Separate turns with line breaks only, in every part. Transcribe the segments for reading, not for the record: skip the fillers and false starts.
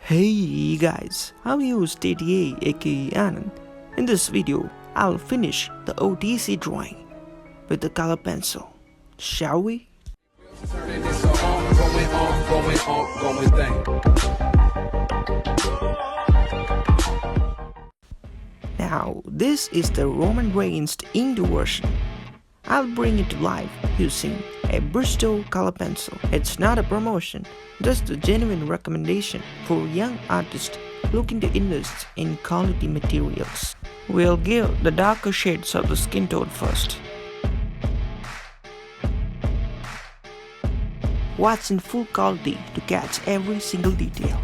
Hey guys, I'm your STTA aka Anand. In this video, I'll finish the OTC drawing with the color pencil. Shall we?
Turning this on, going thing.
Now, this is the Roman Reigns ink version. I'll bring it to life using a Bristol color pencil. It's not a promotion, just a genuine recommendation for young artists looking to invest in quality materials. We'll give the darker shades of the skin tone first. Watch in full quality to catch every single detail.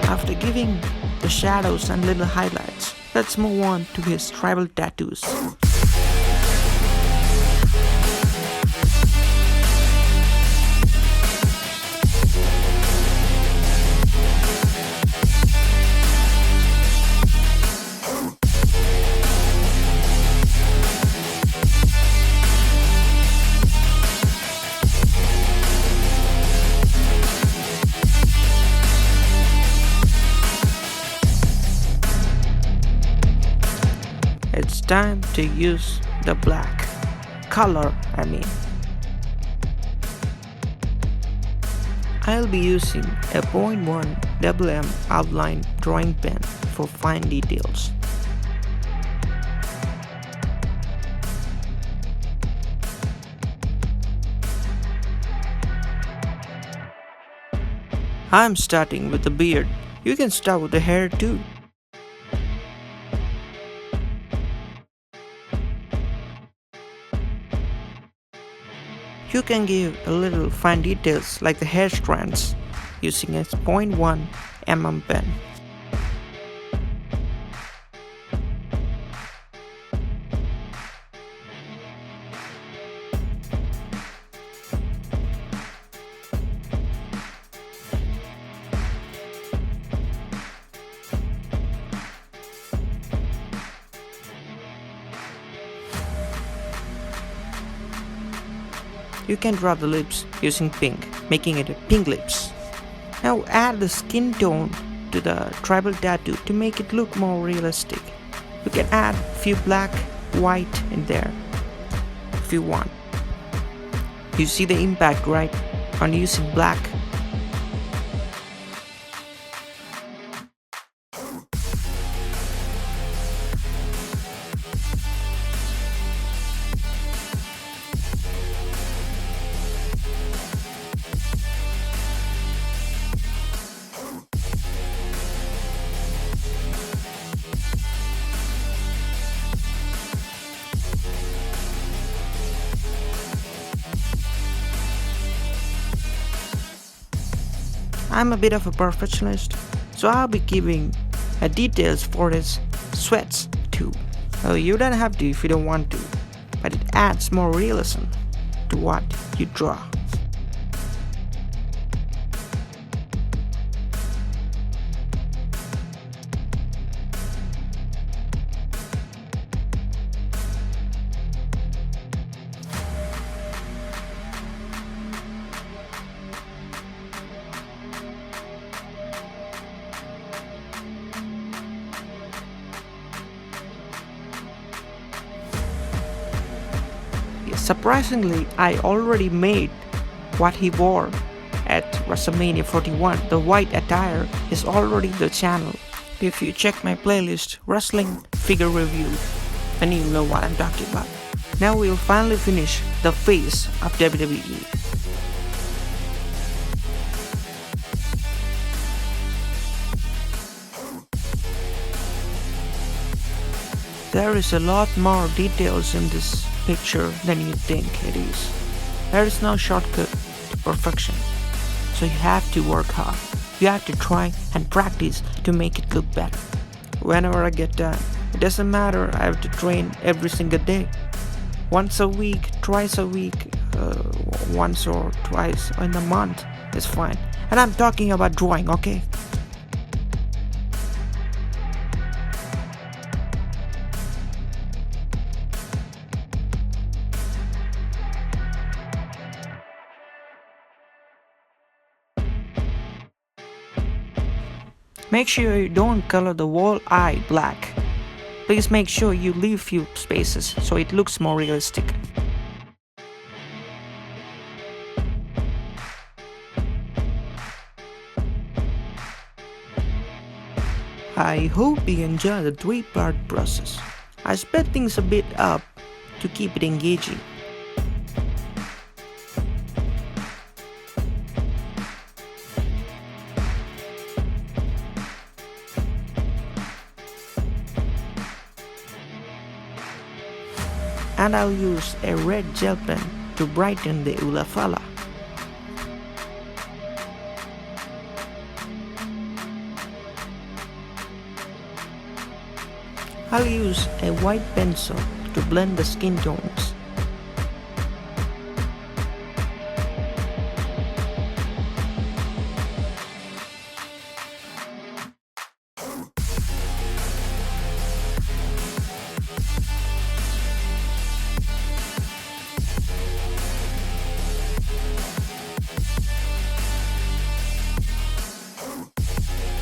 After giving the shadows and little highlights, let's move on to his tribal tattoos. It's time to use the black color, I'll be using a 0.1 mm outline drawing pen for fine details. I'm starting with the beard. You can start with the hair too. You can give a little fine details like the hair strands using a 0.1 mm pen. You can draw the lips using pink, making it a pink lips. Now add the skin tone to the tribal tattoo to make it look more realistic. You can add a few black, white in there if you want. You see the impact, right, on using black? I'm a bit of a perfectionist, so I'll be giving details for his sweats too. You don't have to if you don't want to, but it adds more realism to what you draw. Surprisingly, I already made what he wore at WrestleMania 41. The white attire is already the channel. If you check my playlist, Wrestling Figure Review, then you'll know what I'm talking about. Now we'll finally finish the face of WWE. There is a lot more details in this picture than you think it is. There is no shortcut to perfection, so you have to work hard. You have to try and practice to make it look better. Whenever I get done, it doesn't matter, I have to train every single day. Once a week, twice a week, once or twice in a month is fine. And I'm talking about drawing, okay? Make sure you don't color the whole eye black. Please make sure you leave few spaces so it looks more realistic. I hope you enjoy the 3-part process. I sped things a bit up to keep it engaging. And I'll use a red gel pen to brighten the ulafala. I'll use a white pencil to blend the skin tones.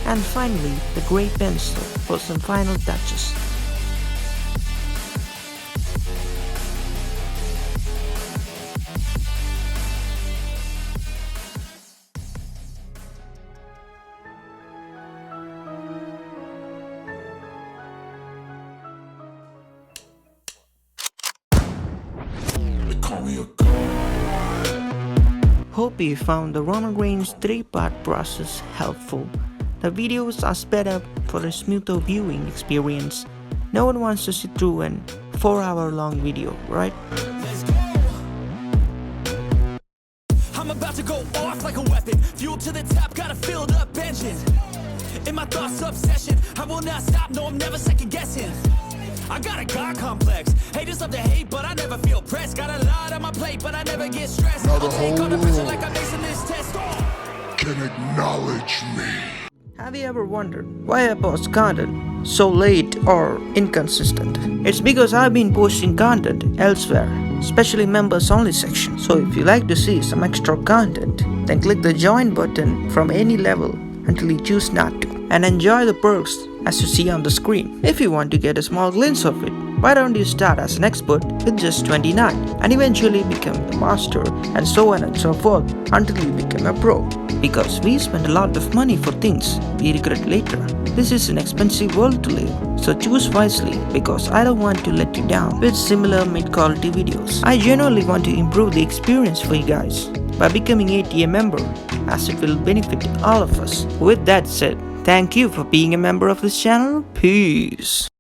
And finally, the gray pencil for some final touches. Hope you found the Roman Reigns 3-part process helpful. The videos are sped up for a smoother viewing experience. No one wants to sit through an 4-hour-long video, right?
I'm about to go off like a weapon. Fuel to the top, got a filled up engine. In my thoughts, obsession. I will not stop, no, I'm never second guessing. I got a God complex. Haters love to hate, but I never feel pressed. Got a lot on my plate, but I never get stressed.
Now the whole
Take on the pressure
world
like I'm acing this test.
can acknowledge me.
Have you ever wondered why I post content so late or inconsistent? It's because I've been posting content elsewhere, especially members only section. So if you like to see some extra content, then click the join button from any level until you choose not to, and enjoy the perks as you see on the screen. If you want to get a small glimpse of it, why don't you start as an expert with just 29 and eventually become the master, and so on and so forth until you become a pro. Because we spend a lot of money for things we regret later. This is an expensive world to live, so choose wisely, because I don't want to let you down with similar mid-quality videos. I genuinely want to improve the experience for you guys by becoming a tier member, as it will benefit all of us. With that said, thank you for being a member of this channel. Peace.